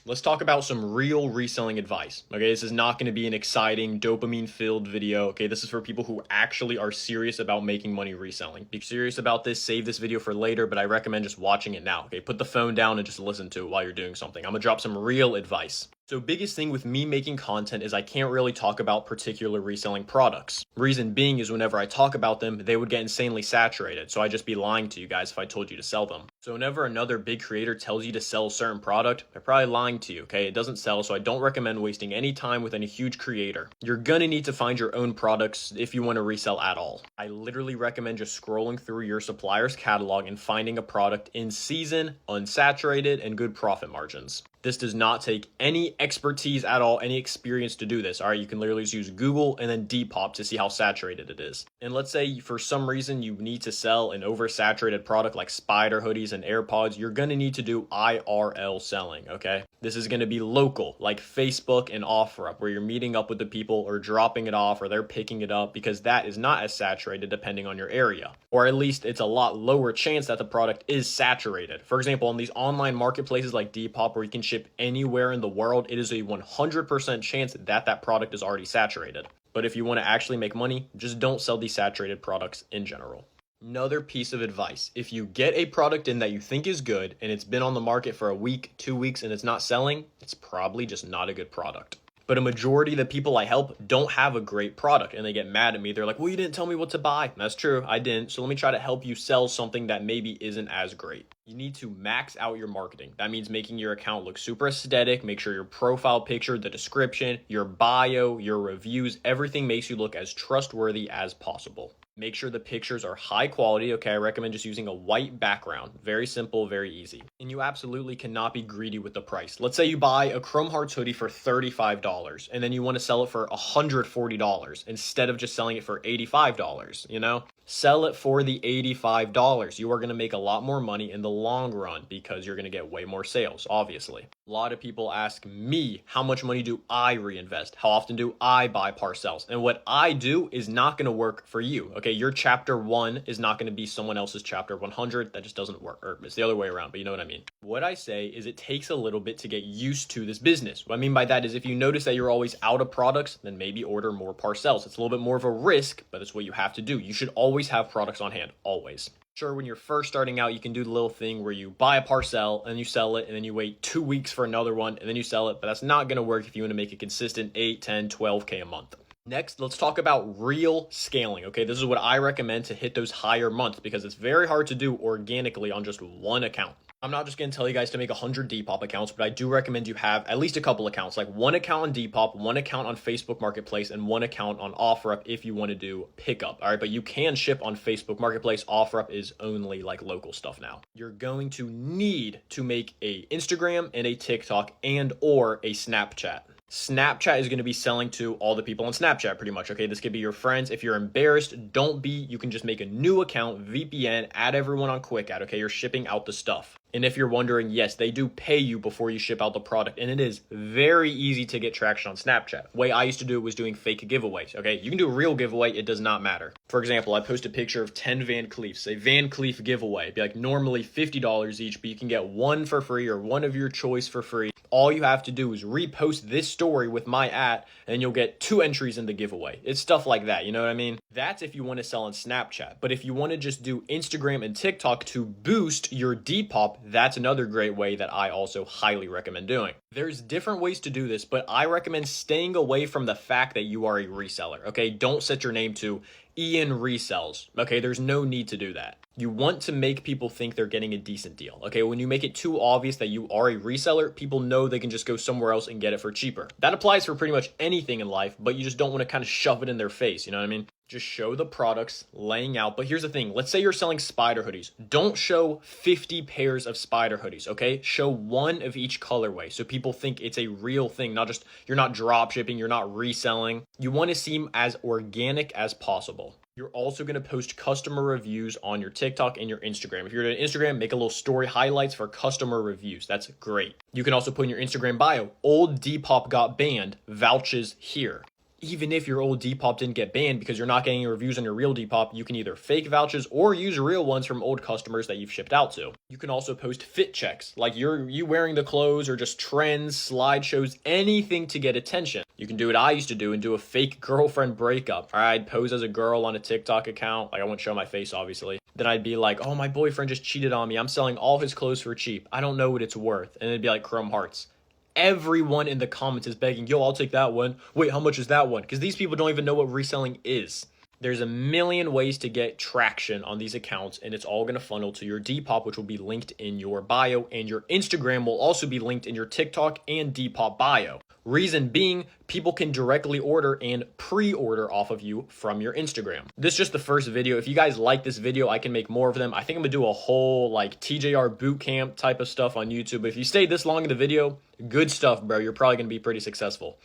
Let's talk about some real reselling advice. Okay, this is not going to be an exciting dopamine filled video. Okay, this is for people who actually are serious about making money reselling. Be serious about this, save this video for later, but I recommend just watching it now. Okay, put the phone down and just listen to it while you're doing something. I'm going to drop some real advice. So biggest thing with me making content is I can't really talk about particular reselling products. Reason being is whenever I talk about them, they would get insanely saturated. So I'd just be lying to you guys if I told you to sell them. So whenever another big creator tells you to sell a certain product, they're probably lying to you, okay? It doesn't sell, so I don't recommend wasting any time with any huge creator. You're gonna need to find your own products if you want to resell at all. I literally recommend just scrolling through your supplier's catalog and finding a product in season, unsaturated, and good profit margins. This does not take any expertise at all, any experience to do this. All right, you can literally just use Google and then Depop to see how saturated it is. And let's say for some reason you need to sell an oversaturated product like spider hoodies and AirPods, you're gonna need to do IRL selling, okay? This is gonna be local, like Facebook and OfferUp, where you're meeting up with the people or dropping it off or they're picking it up, because that is not as saturated depending on your area. Or at least it's a lot lower chance that the product is saturated. For example, on these online marketplaces like Depop, where you can ship anywhere in the world, it is a 100% chance that that product is already saturated. But if you want to actually make money, just don't sell these saturated products in general. Another piece of advice: if you get a product in that you think is good and it's been on the market for a week, 2 weeks, and it's not selling, it's probably just not a good product. But a majority of the people I help don't have a great product and they get mad at me. They're like, well, you didn't tell me what to buy. That's true, I didn't. So let me try to help you sell something that maybe isn't as great. You need to max out your marketing. That means making your account look super aesthetic. Make sure your profile picture, the description, your bio, your reviews, everything makes you look as trustworthy as possible. Make sure the pictures are high quality. Okay, I recommend just using a white background. Very simple, very easy. And you absolutely cannot be greedy with the price. Let's say you buy a Chrome Hearts hoodie for $35 and then you want to sell it for $140 instead of just selling it for $85, you know? Sell it for the $85. You are going to make a lot more money in the long run because you're going to get way more sales, obviously. A lot of people ask me, how much money do I reinvest? How often do I buy parcels? And what I do is not going to work for you. Okay, your chapter 1 is not going to be someone else's chapter 100. That just doesn't work. Or it's the other way around, but you know what I mean. What I say is it takes a little bit to get used to this business. What I mean by that is if you notice that you're always out of products, then maybe order more parcels. It's a little bit more of a risk, but it's what you have to do. You should always have products on hand, always. Sure, when you're first starting out, you can do the little thing where you buy a parcel and you sell it and then you wait 2 weeks for another one and then you sell it, but that's not going to work if you want to make a consistent 8, 10, 12K a month. Next, let's talk about real scaling. Okay, this is what I recommend to hit those higher months because it's very hard to do organically on just one account. I'm not just going to tell you guys to make 100 Depop accounts, but I do recommend you have at least a couple accounts, like one account on Depop, one account on Facebook Marketplace, and one account on OfferUp if you want to do pickup. All right, but you can ship on Facebook Marketplace. OfferUp is only like local stuff now. You're going to need to make a Instagram and a TikTok and or a Snapchat. Snapchat is going to be selling to all the people on Snapchat pretty much, okay? This could be your friends. If you're embarrassed, don't be. You can just make a new account, VPN, add everyone on QuickAd, okay? You're shipping out the stuff. And if you're wondering, yes, they do pay you before you ship out the product, and it is very easy to get traction on Snapchat. The way I used to do it was doing fake giveaways, okay? You can do a real giveaway, it does not matter. For example, I post a picture of 10 Van Cleefs, a Van Cleef giveaway. It'd be like normally $50 each, but you can get one for free or one of your choice for free. All you have to do is repost this story with my @ and you'll get 2 entries in the giveaway. It's stuff like that, you know what I mean? That's if you want to sell on Snapchat. But if you want to just do Instagram and TikTok to boost your Depop, that's another great way that I also highly recommend doing. There's different ways to do this, but I recommend staying away from the fact that you are a reseller, okay? Don't set your name to Ian Resells, okay? There's no need to do that. You want to make people think they're getting a decent deal, okay? When you make it too obvious that you are a reseller, people know they can just go somewhere else and get it for cheaper. That applies for pretty much anything in life, but you just don't want to kind of shove it in their face, you know what I mean? Just show the products laying out. But here's the thing. Let's say you're selling spider hoodies. Don't show 50 pairs of spider hoodies, okay? Show one of each colorway so people think it's a real thing, not just you're not drop shipping, you're not reselling. You want to seem as organic as possible. You're also going to post customer reviews on your TikTok and your Instagram. If you're doing Instagram, make a little story highlights for customer reviews. That's great. You can also put in your Instagram bio, old Depop got banned, vouches here. Even if your old Depop didn't get banned because you're not getting any reviews on your real Depop, you can either fake vouchers or use real ones from old customers that you've shipped out to. You can also post fit checks, like you wearing the clothes or just trends, slideshows, anything to get attention. You can do what I used to do and do a fake girlfriend breakup. I'd pose as a girl on a TikTok account, like I won't show my face obviously. Then I'd be like, oh, my boyfriend just cheated on me. I'm selling all his clothes for cheap. I don't know what it's worth. And it'd be like Chrome Hearts. Everyone in the comments is begging, yo, I'll take that one. Wait, how much is that one? Because these people don't even know what reselling is. There's a million ways to get traction on these accounts, and it's all going to funnel to your Depop, which will be linked in your bio, and your Instagram will also be linked in your TikTok and Depop bio. Reason being, people can directly order and pre-order off of you from your Instagram. This is just the first video. If you guys like this video, I can make more of them. I think I'm gonna do a whole like TJR bootcamp type of stuff on YouTube. If you stayed this long in the video, good stuff, bro. You're probably gonna be pretty successful.